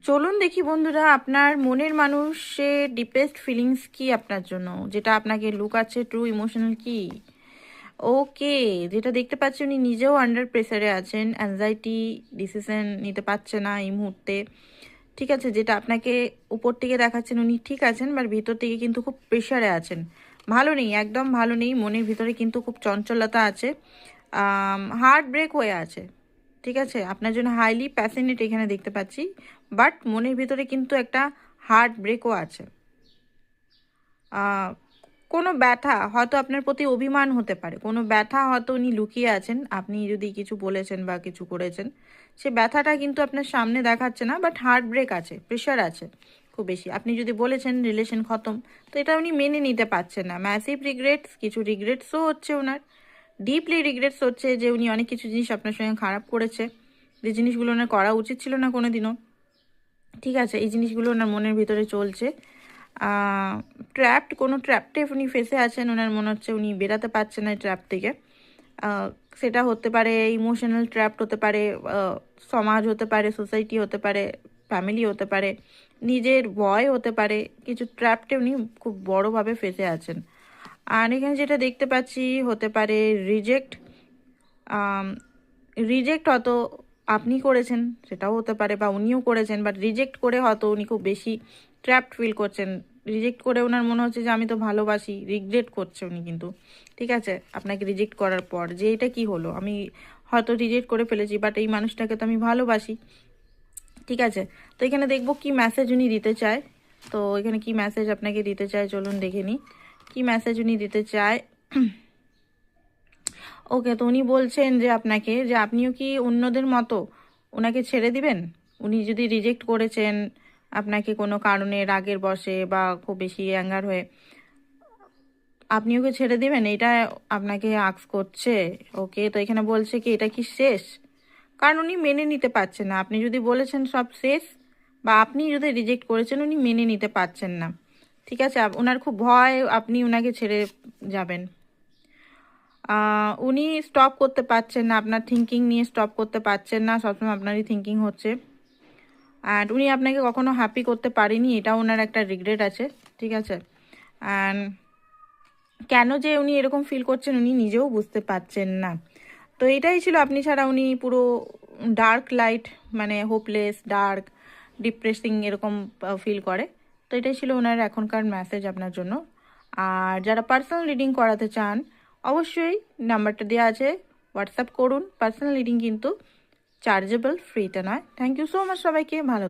চলুন দেখি বন্ধুরা, আপনার মনের মানুষের ডিপেস্ট ফিলিংস কি আপনার জন্য, যেটা আপনাকে লুকাচ্ছে ট্রু ইমোশনাল কি। ওকে, যেটা দেখতে পাচ্ছি উনি নিজেও আন্ডার প্রেসারে আছেন, অ্যাংজাইটি, ডিসিশন নিতে পারছে না এই মুহূর্তে। ঠিক আছে, যেটা আপনাকে উপর থেকে দেখাচ্ছেন উনি ঠিক আছেন, বাট ভিতর থেকে কিন্তু খুব প্রেসারে আছেন। ভালো নেই, একদম ভালো নেই, মনের ভিতরে কিন্তু খুব চঞ্চলতা আছে, হার্ট ব্রেক হয়ে আছে। ঠিক আছে, আপনার জন্য হাইলি প্যাশনেট এখানে দেখতে পাচ্ছি, বাট মনের ভিতরে কিন্তু একটা হার্ট ব্রেকও আছে। আহ, কোনো ব্যথা হয়তো আপনার প্রতি অভিমান হতে পারে, কোনো ব্যথা হয়তো উনি লুকিয়ে আছেন, আপনি যদি কিছু বলেছেন বা কিছু করেছেন, সে ব্যথাটা কিন্তু আপনার সামনে দেখাচ্ছে না, বাট হার্ট ব্রেক আছে, প্রেশার আছে খুব বেশি। আপনি যদি বলেছেন রিলেশন খতম, তো এটা উনি মেনে নিতে পারছেন না। ম্যাসিভ রিগ্রেটস, কিছু রিগ্রেটসও হচ্ছে ওনার, ডিপলি রিগ্রেটস হচ্ছে যে উনি অনেক কিছু জিনিস আপনার সঙ্গে খারাপ করেছে, যে জিনিসগুলো ওনার করা উচিত ছিল না কোনো দিনও। ঠিক আছে, এই জিনিসগুলো ওনার মনের ভিতরে চলছে। ট্র্যাপড, কোনো ট্র্যাপটে উনি ফেসে আছেন, ওনার মনে হচ্ছে উনি বেরাতে পারছেন না এই ট্র্যাপ থেকে। সেটা হতে পারে ইমোশনাল ট্র্যাপড, হতে পারে সমাজ, হতে পারে সোসাইটি, হতে পারে ফ্যামিলি, হতে পারে নিজের ভয়, হতে পারে কিছু ট্র্যাপটে উনি খুব বড়োভাবে ফেসে আছেন। আর এখানে যেটা দেখতে পাচ্ছি হতে পারে রিজেক্ট। রিজেক্ট হয়তো আপনি করেছেন, সেটাও হতে পারে, বা উনিও করেছেন, বাট রিজেক্ট করে হয়তো উনি খুব বেশি ট্র্যাপড ফিল করছেন। রিজেক্ট করে ওনার মনে হচ্ছে যে আমি তো ভালোবাসি, রিগ্রেট করছে উনি কিন্তু। ঠিক আছে, আপনাকে রিজেক্ট করার পর যে এটা কি হলো, আমি হয়তো রিজেক্ট করে ফেলেছি, বাট এই মানুষটাকে তো আমি ভালোবাসি। ঠিক আছে, তো এখানে দেখবো কি মেসেজ উনি দিতে চায়। তো এখানে কি মেসেজ আপনাকে দিতে চায়, চলুন দেখে নিই কি মেসেজ উনি দিতে চায়। ওকে, তো উনি বলছেন যে আপনাকে, যে আপনিও কি অন্যদের মতো ওনাকে ছেড়ে দিবেন। উনি যদি রিজেক্ট করেছেন আপনাকে কোনো কারণে, রাগের বশে বা খুব বেশি অ্যাঙ্গার হয়ে, আপনিও কি ছেড়ে দিবেন, এটা আপনাকে আক্স করছে। ওকে, তো এখানে বলছে কি এটা কি শেষ, কারণ উনি মেনে নিতে পারছেন না। আপনি যদি বলেছেন সব শেষ, বা আপনি যদি রিজেক্ট করেছেন, উনি মেনে নিতে পারছেন না। ঠিক আছে, ওনার খুব ভয় আপনি ওনাকে ছেড়ে যাবেন। উনি স্টপ করতে পারছেন না, আপনার থিঙ্কিং নিয়ে স্টপ করতে পারছেন না, সবসময় আপনারই থিঙ্কিং হচ্ছে। অ্যান্ড উনি আপনাকে কখনো হ্যাপি করতে পারেনি, এটা ওনার একটা রিগ্রেট আছে। ঠিক আছে, অ্যান্ড কেন যে উনি এরকম ফিল করছেন উনি নিজেও বুঝতে পারছেন না। তো এটাই ছিল, আপনি ছাড়া উনি পুরো ডার্ক লাইট, মানে হোপলেস, ডার্ক, ডিপ্রেসিং এরকম ফিল করে। তো এটাই ছিল ওনার এখনকার মেসেজ আপনার জন্য। আর যারা পার্সোনাল রিডিং করাতে চান, অবশ্যই নাম্বারটা দেওয়া আছে, হোয়াটসঅ্যাপ করুন। পার্সোনাল রিডিং কিন্তু চার্জেবল, ফ্রিতে নয়। থ্যাংক ইউ সো মাচ সবাইকে, ভালো